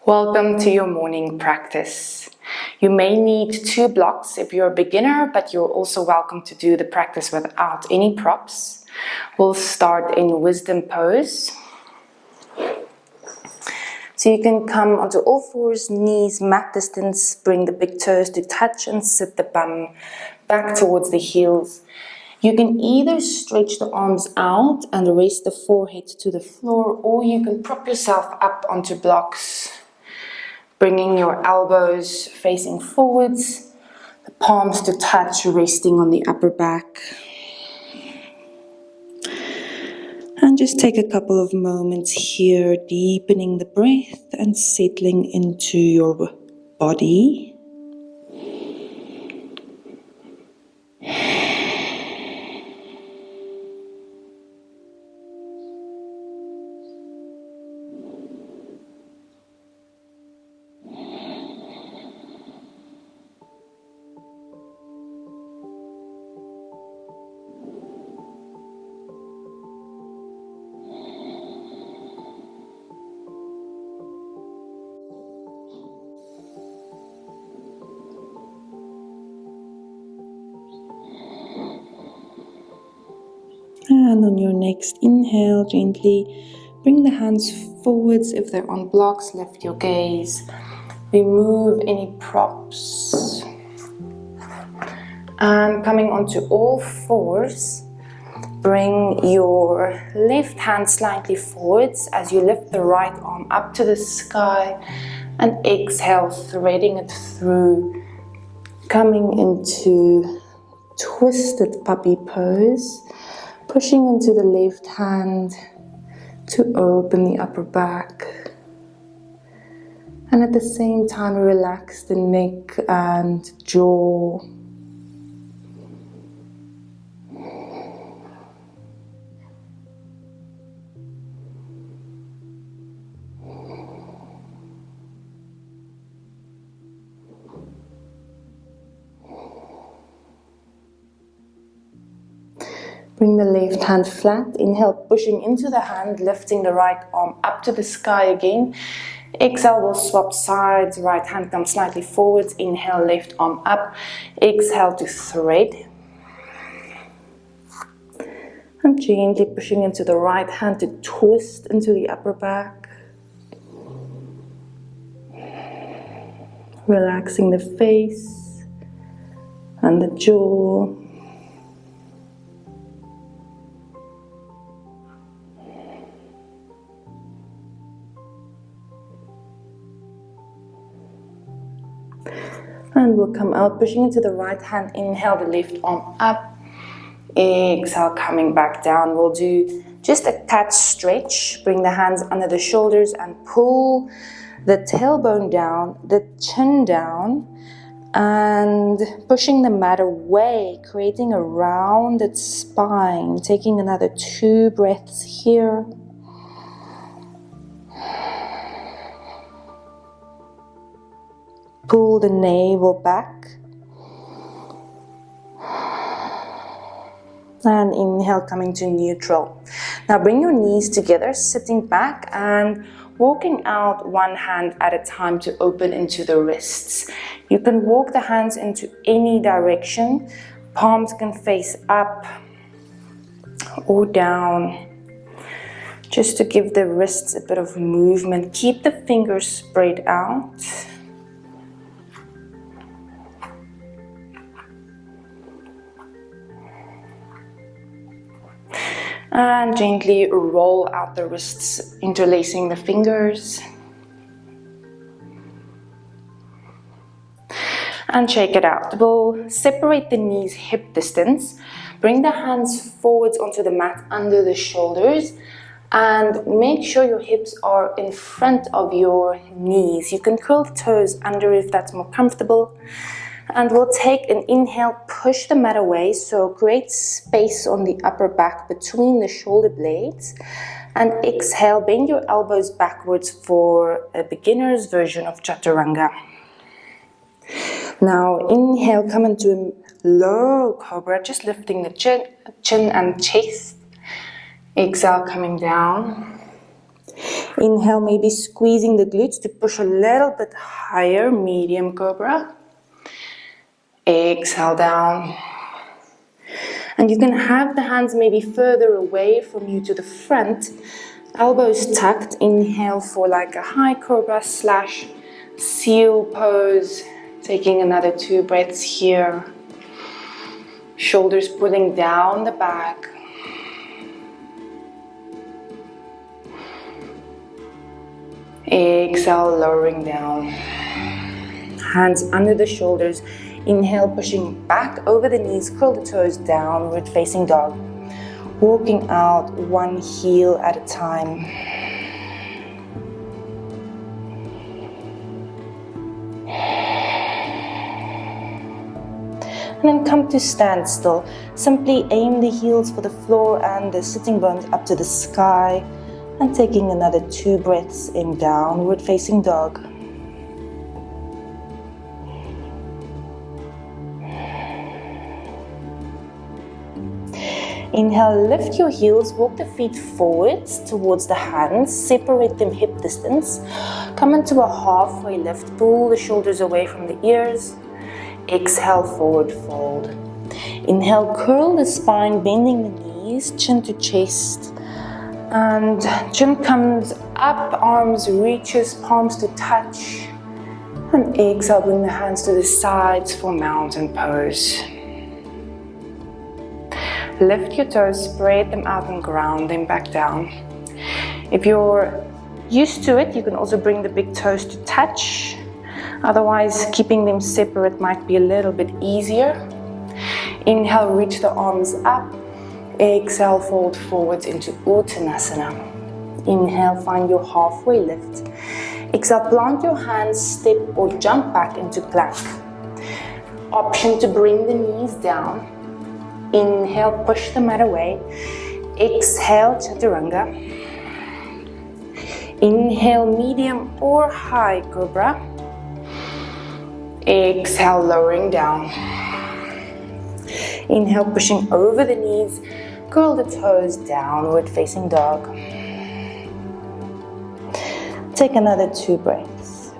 Welcome to your morning practice. You may need 2 blocks if you're a beginner, but you're also welcome to do the practice without any props. We'll start in wisdom pose. So you can come onto all fours, knees mat distance, bring the big toes to touch and sit the bum back towards the heels. You can either stretch the arms out and rest the forehead to the floor, or you can prop yourself up onto blocks, bringing your elbows facing forwards, the palms to touch, resting on the upper back. And just take a couple of moments here, deepening the breath and settling into your body. And on your next inhale, gently bring the hands forwards. If they're on blocks, lift your gaze. Remove any props. And coming onto all fours, bring your left hand slightly forwards as you lift the right arm up to the sky and exhale, threading it through, coming into twisted puppy pose. Pushing into the left hand to open the upper back. And at the same time, relax the neck and jaw. Bring the left hand flat. Inhale, pushing into the hand, lifting the right arm up to the sky again. Exhale, we'll swap sides. Right hand comes slightly forwards. Inhale, left arm up. Exhale to thread. And gently pushing into the right hand to twist into the upper back. Relaxing the face and the jaw. And we'll come out, pushing into the right hand. Inhale, the left arm up. Exhale, coming back down. We'll do just a cat stretch. Bring the hands under the shoulders and pull the tailbone down, the chin down, and pushing the mat away, creating a rounded spine. Taking another 2 breaths here. Pull the navel back. And inhale, coming to neutral. Now bring your knees together, sitting back and walking out one hand at a time to open into the wrists. You can walk the hands into any direction. Palms can face up or down, just to give the wrists a bit of movement. Keep the fingers spread out. And gently roll out the wrists, interlacing the fingers. And shake it out. We'll separate the knees hip distance. Bring the hands forwards onto the mat under the shoulders. And make sure your hips are in front of your knees. You can curl the toes under if that's more comfortable. And we'll take an inhale, push the mat away, so create space on the upper back between the shoulder blades. And exhale, bend your elbows backwards for a beginner's version of Chaturanga. Now inhale, come into a low cobra, just lifting the chin and chest. Exhale, coming down. Inhale, maybe squeezing the glutes to push a little bit higher, medium cobra. Exhale down. And you can have the hands maybe further away from you to the front, elbows tucked. Inhale for like a high cobra / seal pose. Taking another 2 breaths here. Shoulders pulling down the back. Exhale, lowering down. Hands under the shoulders. Inhale, pushing back over the knees, curl the toes, downward facing dog. Walking out one heel at a time. And then come to standstill. Simply aim the heels for the floor and the sitting bones up to the sky. And taking another 2 breaths in downward facing dog. Inhale, lift your heels, walk the feet forwards towards the hands, separate them hip distance. Come into a halfway lift, pull the shoulders away from the ears. Exhale, forward fold. Inhale, curl the spine, bending the knees, chin to chest. And chin comes up, arms reaches, palms to touch. And exhale, bring the hands to the sides for mountain pose. Lift your toes, spread them out and ground them back down. If you're used to it, you can also bring the big toes to touch. Otherwise, keeping them separate might be a little bit easier. Inhale, reach the arms up. Exhale, fold forwards into Uttanasana. Inhale, find your halfway lift. Exhale, plant your hands, step or jump back into plank. Option to bring the knees down. Inhale, push the mat away. Exhale, Chaturanga. Inhale, medium or high cobra. Exhale, lowering down. Inhale, pushing over the knees. Curl the toes, downward facing dog. Take another 2 breaths.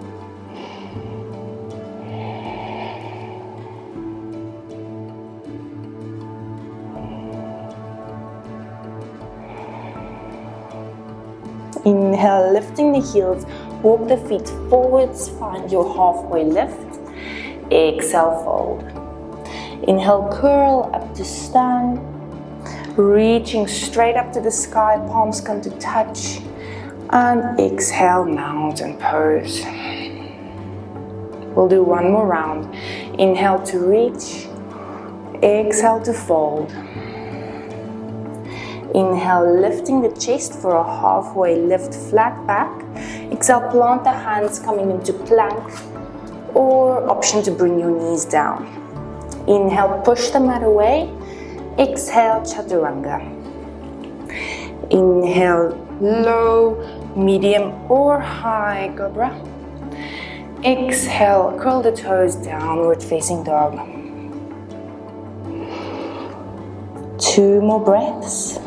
Inhale, lifting the heels, walk the feet forwards, find your halfway lift. Exhale, fold. Inhale, curl up to stand. Reaching straight up to the sky, palms come to touch. And exhale, mountain pose. We'll do one more round. Inhale to reach. Exhale to fold. Inhale, lifting the chest for a halfway lift, flat back. Exhale, plant the hands coming into plank, or option to bring your knees down. Inhale, push the mat away. Exhale, Chaturanga. Inhale, low, medium or high cobra. Exhale, curl the toes, downward facing dog. 2 more breaths.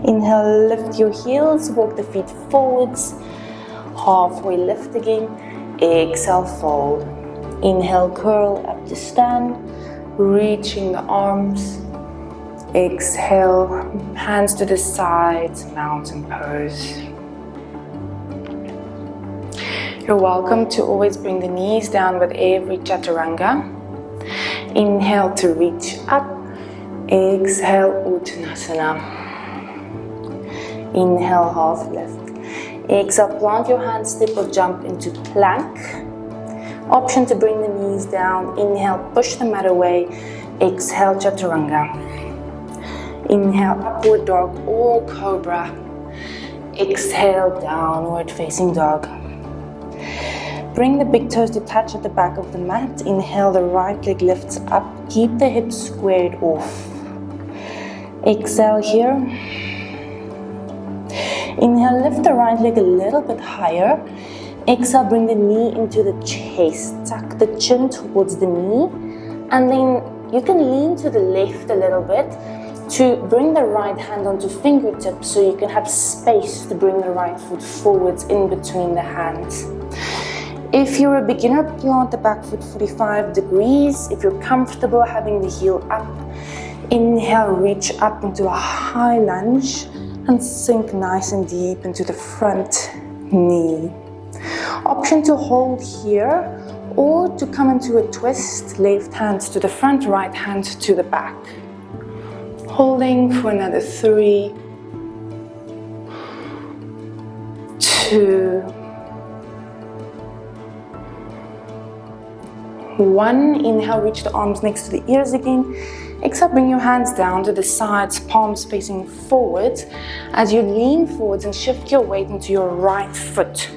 Inhale, lift your heels, walk the feet forwards, halfway lift again. Exhale, fold. Inhale, curl up to stand, reaching the arms. Exhale, hands to the sides, mountain pose. You're welcome to always bring the knees down with every Chaturanga. Inhale to reach up. Exhale, Uttanasana. Inhale, half lift. Exhale, plant your hands, step or jump into plank. Option to bring the knees down. Inhale, push the mat away. Exhale, Chaturanga. Inhale, upward dog or cobra. Exhale, downward facing dog. Bring the big toes to touch at the back of the mat. Inhale, the right leg lifts up. Keep the hips squared off. Exhale here. Inhale, lift the right leg a little bit higher. Exhale, bring the knee into the chest. Tuck the chin towards the knee. And then you can lean to the left a little bit to bring the right hand onto fingertips so you can have space to bring the right foot forwards in between the hands. If you're a beginner, plant the back foot 45 degrees. If you're comfortable having the heel up, inhale, reach up into a high lunge and sink nice and deep into the front knee. Option to hold here or to come into a twist, left hand to the front, right hand to the back. Holding for another 3, 2, 1. Inhale, reach the arms next to the ears again. Exhale, bring your hands down to the sides, palms facing forwards as you lean forwards and shift your weight into your right foot.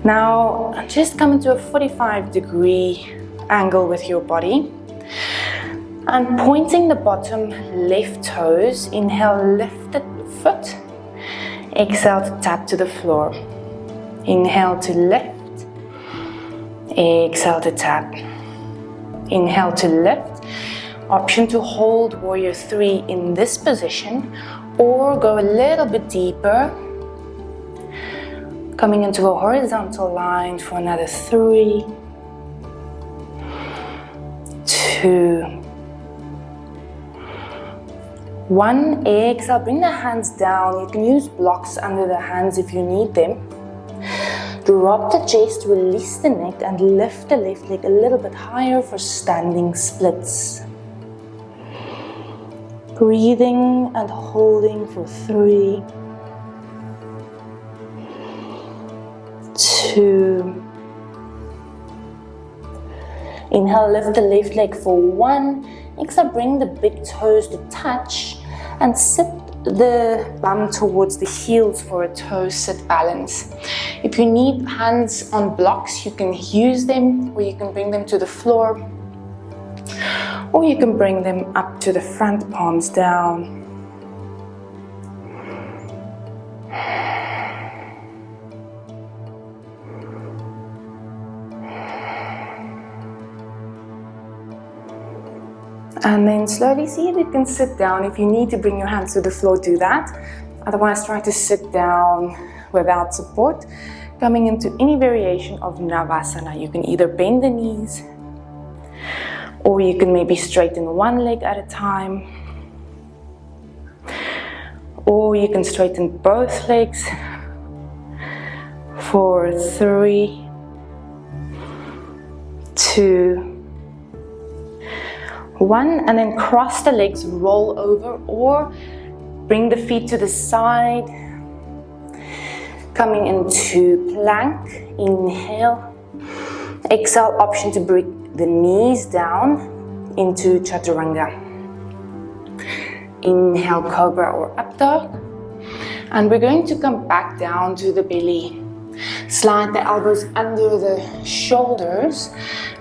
Now, just come into a 45-degree angle with your body and pointing the bottom left toes. Inhale, lift the foot. Exhale to tap to the floor. Inhale to lift. Exhale to tap. Inhale to lift. Option to hold warrior 3 in this position or go a little bit deeper. Coming into a horizontal line for another 3, 2, 1. Exhale, bring the hands down. You can use blocks under the hands if you need them. Drop the chest, release the neck and lift the left leg a little bit higher for standing splits. Breathing and holding for 3, 2. Inhale, lift the left leg for 1. Exhale, bring the big toes to touch and sit the bum towards the heels for a toe sit balance. If you need hands on blocks, you can use them, or you can bring them to the floor, or you can bring them up to the front, palms down. And then slowly see if you can sit down. If you need to bring your hands to the floor, do that. Otherwise, try to sit down without support. Coming into any variation of Navasana. You can either bend the knees, or you can maybe straighten one leg at a time. Or you can straighten both legs for 3, 2, 1, and then cross the legs, roll over, or bring the feet to the side. Coming into plank, inhale. Exhale, option to bring the knees down into chaturanga. Inhale, cobra or up dog. And we're going to come back down to the belly. Slide the elbows under the shoulders.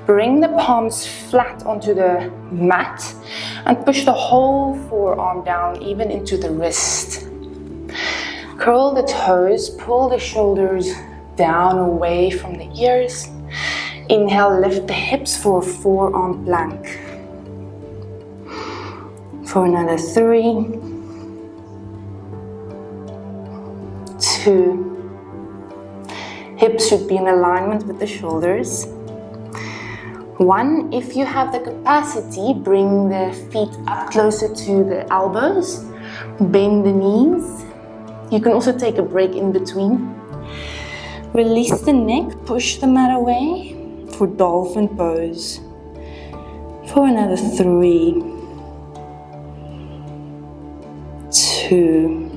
Bring the palms flat onto the mat and push the whole forearm down, even into the wrist. Curl the toes, pull the shoulders down away from the ears. Inhale, lift the hips for a forearm plank. For another 3, 2. Hips should be in alignment with the shoulders. 1, if you have the capacity, bring the feet up closer to the elbows. Bend the knees. You can also take a break in between. Release the neck, push the mat away for dolphin pose. For another 3, 2,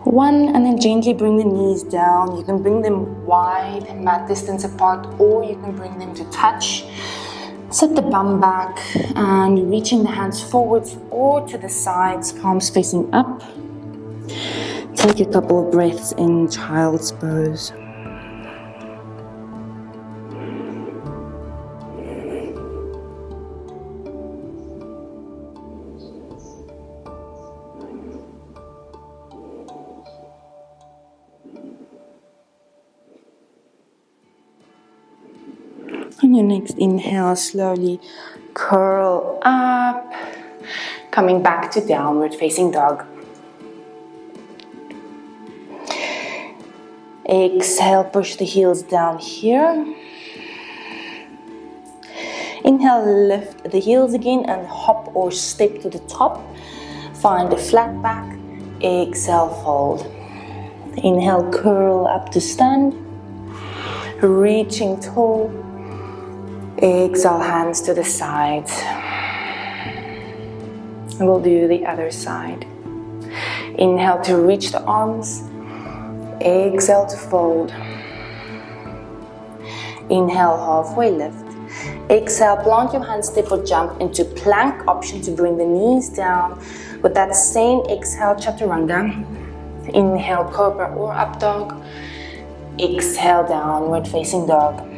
1, and then gently bring the knees down. You can bring them wide, mat distance apart, or you can bring them to touch. Sit the bum back and reaching the hands forwards or to the sides, palms facing up. Take a couple of breaths in child's pose. On your next inhale, slowly curl up, coming back to downward facing dog. Exhale, push the heels down here. Inhale, lift the heels again and hop or step to the top. Find a flat back. Exhale, fold. Inhale, curl up to stand. Reaching tall. Exhale, hands to the sides. We'll do the other side. Inhale to reach the arms. Exhale to fold. Inhale, halfway lift. Exhale, plant your hands, step or jump into plank. Option to bring the knees down. With that same exhale, chaturanga. Inhale, cobra or up dog. Exhale, downward facing dog.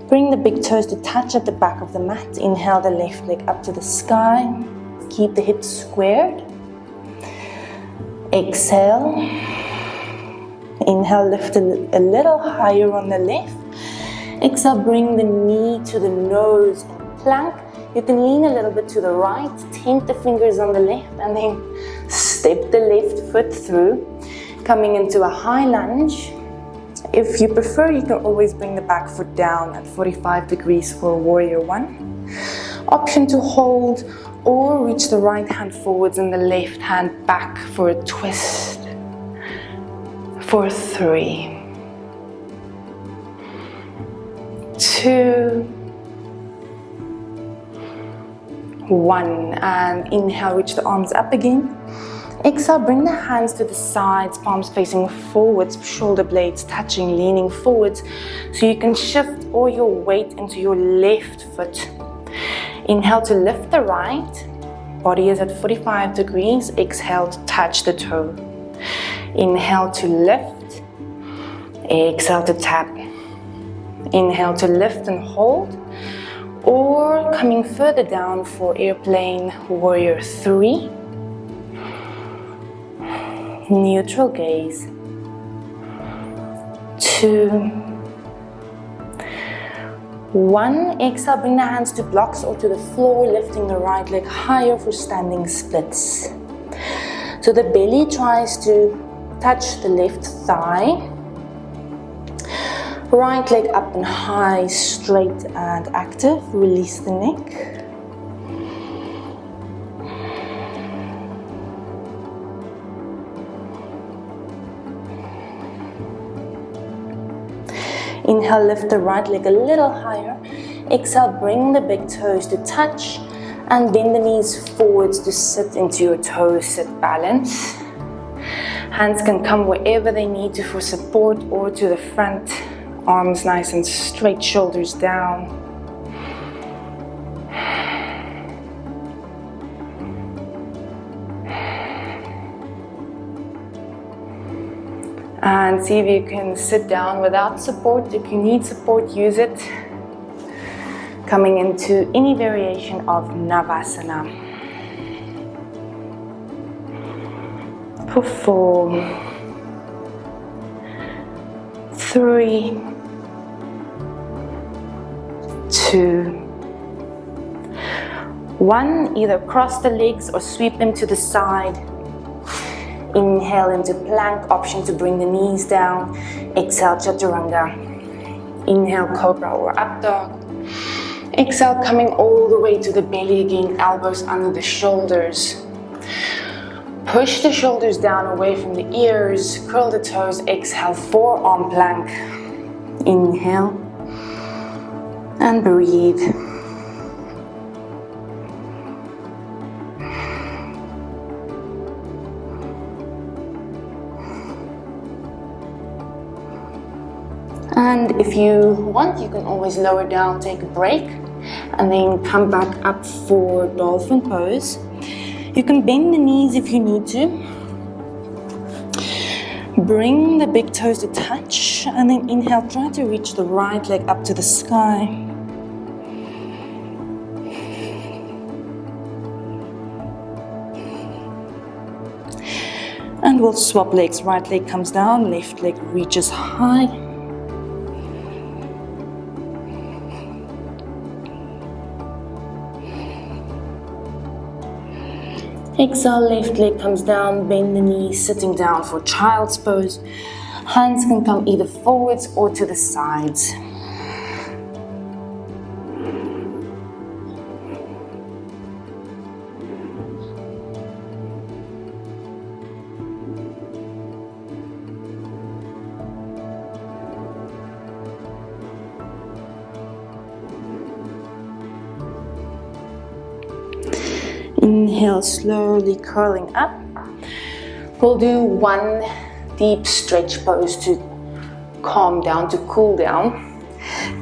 Bring the big toes to touch at the back of the mat. Inhale the left leg up to the sky. Keep the hips squared. Exhale. Inhale, lift a little higher on the left. Exhale, bring the knee to the nose and plank. You can lean a little bit to the right, tent the fingers on the left, and then step the left foot through, coming into a high lunge. If you prefer, you can always bring the back foot down at 45 degrees for warrior one. Option to hold or reach the right hand forwards and the left hand back for a twist. For 3, 2, 1, and inhale, reach the arms up again. Exhale, bring the hands to the sides, palms facing forwards, shoulder blades touching, leaning forwards, so you can shift all your weight into your left foot. Inhale to lift the right, body is at 45 degrees, exhale to touch the toe. Inhale to lift, exhale to tap. Inhale to lift and hold, or coming further down for airplane warrior 3. Neutral gaze. 2, 1. Exhale, bring the hands to blocks or to the floor, lifting the right leg higher for standing splits. So the belly tries to touch the left thigh. Right leg up and high, straight and active. Release the neck. Inhale, lift the right leg a little higher. Exhale, bring the big toes to touch and bend the knees forwards to sit into your toe sit balance. Hands can come wherever they need to for support or to the front. Arms nice and straight, shoulders down. And see if you can sit down without support. If you need support, use it. Coming into any variation of Navasana. For 4, 3, 2, 1. Either cross the legs or sweep them to the side. Inhale into plank, option to bring the knees down. Exhale, chaturanga. Inhale, cobra or up dog. Exhale, coming all the way to the belly again, elbows under the shoulders. Push the shoulders down away from the ears, curl the toes. Exhale, forearm plank. Inhale and breathe. And if you want, you can always lower down, take a break, and then come back up for dolphin pose. You can bend the knees if you need to. Bring the big toes to touch, and then inhale, try to reach the right leg up to the sky. And we'll swap legs. Right leg comes down, left leg reaches high. Exhale, left leg comes down, bend the knees, sitting down for child's pose. Hands can come either forwards or to the sides. Inhale, slowly curling up. We'll do one deep stretch pose to calm down, to cool down.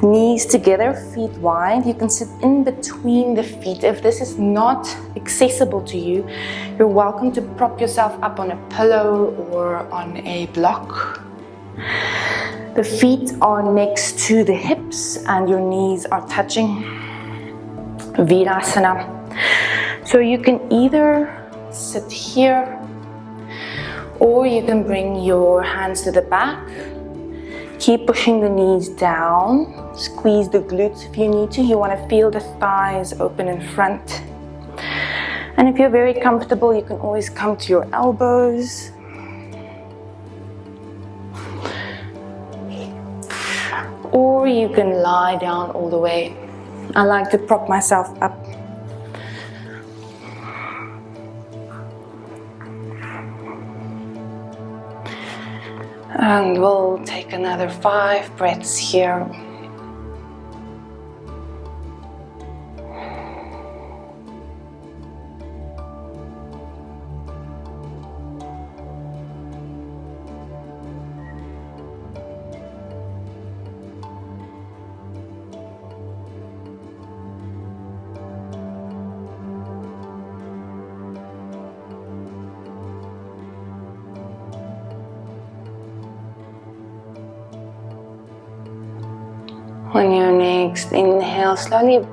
Knees together, feet wide. You can sit in between the feet. If this is not accessible to you, you're welcome to prop yourself up on a pillow or on a block. The feet are next to the hips and your knees are touching. Virasana. So you can either sit here or you can bring your hands to the back. Keep pushing the knees down. Squeeze the glutes if you need to. You want to feel the thighs open in front. And if you're very comfortable, you can always come to your elbows. Or you can lie down all the way. I like to prop myself up. And we'll take another 5 breaths here. On your next inhale, slowly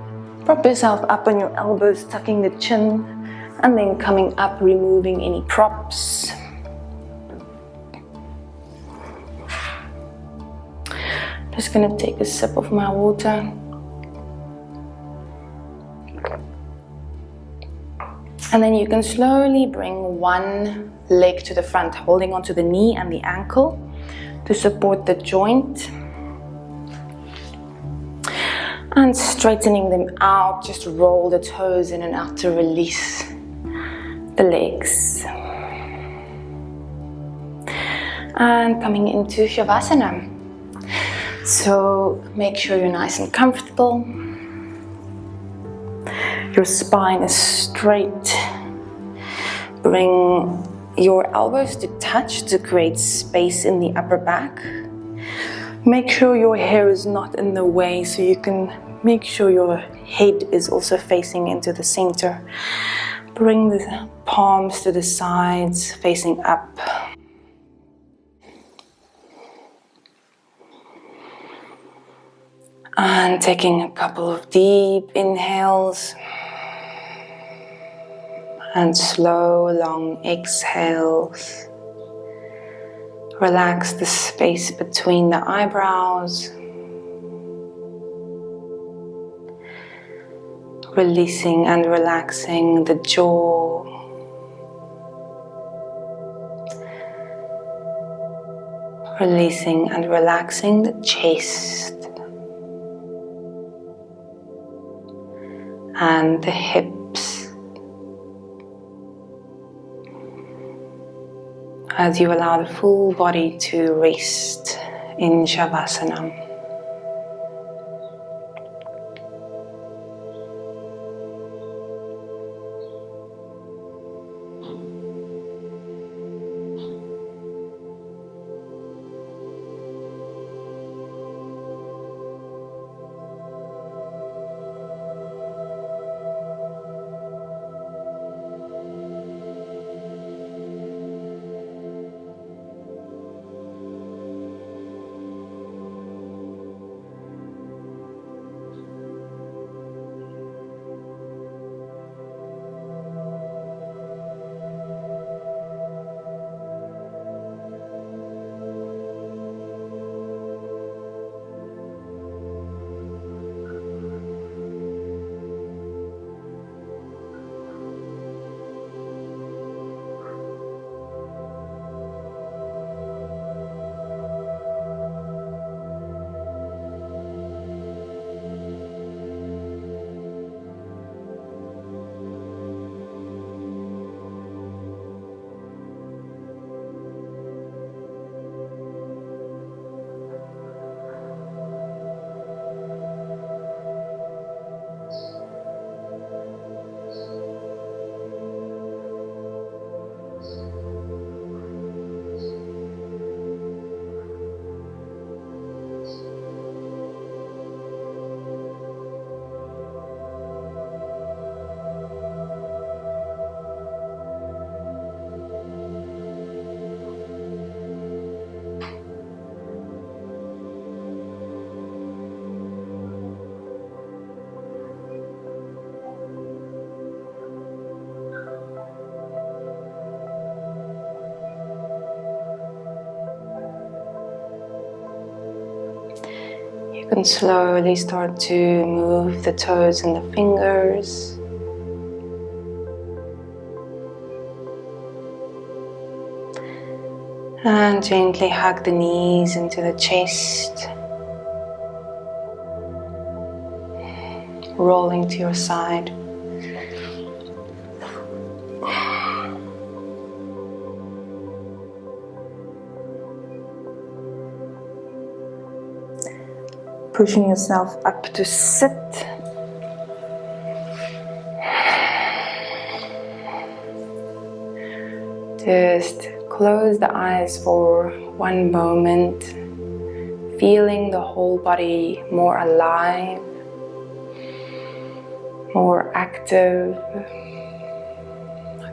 prop yourself up on your elbows, tucking the chin, and then coming up, removing any props. Just gonna take a sip of my water. And then you can slowly bring one leg to the front, holding onto the knee and the ankle to support the joint. And straightening them out, just roll the toes in and out to release the legs. And coming into Shavasana. So make sure you're nice and comfortable. Your spine is straight. Bring your elbows to touch to create space in the upper back. Make sure your hair is not in the way, so you can make sure your head is also facing into the center. Bring the palms to the sides, facing up. And taking a couple of deep inhales. And slow, long exhales. Relax the space between the eyebrows. Releasing and relaxing the jaw. Releasing and relaxing the chest. And the hips. As you allow the full body to rest in Shavasana. And slowly start to move the toes and the fingers. And gently hug the knees into the chest. Rolling to your side. Pushing yourself up to sit. Just close the eyes for one moment, feeling the whole body more alive, more active,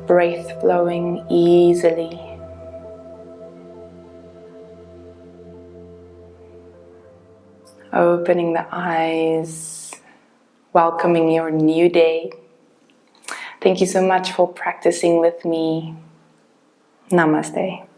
breath flowing easily. Opening the eyes, welcoming your new day. Thank you so much for practicing with me. Namaste.